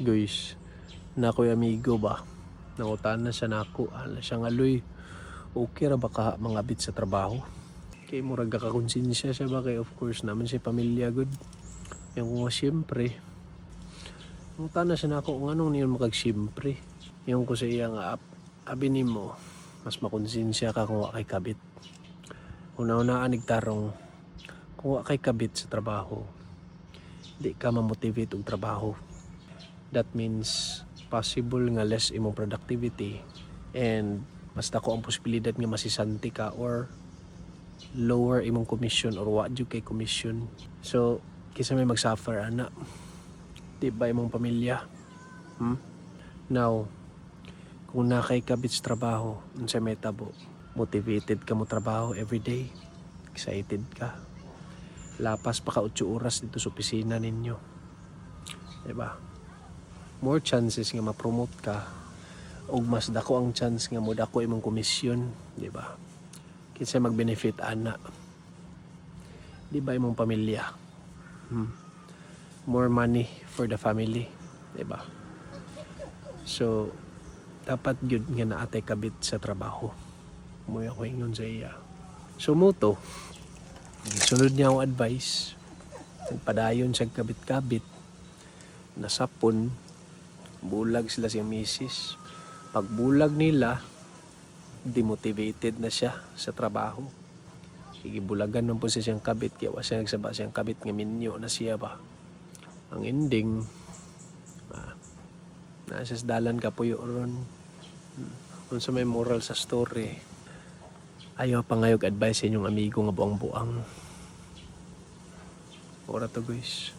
Guys, nako'y amigo ba? Nangutan na siya nako. Ala siya nga loy. Okay ra ba ka mangabit sa trabaho? Kay murag kakonsensya siya ba? Kay of course naman siya pamilya good. Yung mga siyempre. Nangutan na siya nako. Kung anong niyon makag siyempre. Yung ko sa iya nga abinin mo. Mas makonsensya ka kung wakay kabit. Una-unaan nagtarong. Kung wakay kabit sa trabaho. Di ka mamotivate og trabaho. That means possible nga less imong productivity and mas dako ang posibilidad nga masisanti ka or lower imong commission or wa jud kay commission. So kisa may magsuffer ana, di ba imong pamilya? Now kung nakay kabit sa trabaho unsay metabo, motivated ka mo trabaho everyday, excited ka, lapas pa ka 8 oras dito sa opisina ninyo, di ba? More chances nga ma-promote ka ug mas dako ang chance nga mo dako imong komisyon, di ba? Kinsa mag-benefit ana? Di ba imong pamilya? More money for the family, di ba? So dapat gyud nga naatay kabit sa trabaho. Mo ako ingon sa iya. So moto, sunod niya ang advice. Nagpadayon sa kabit-kabit, nasapon, bulag sila siyang misis. Pag bulag nila, demotivated na siya sa trabaho. Igibulagan nun po siyang kabit, kaya wa siya nagsaba siyang kabit nga minyo na siya ba. Ang ending, nasa dalan ka po yun. Kung sa may moral sa story, ayaw pangayog advice sa inyong amigo nga buang-buang. Ora to guys.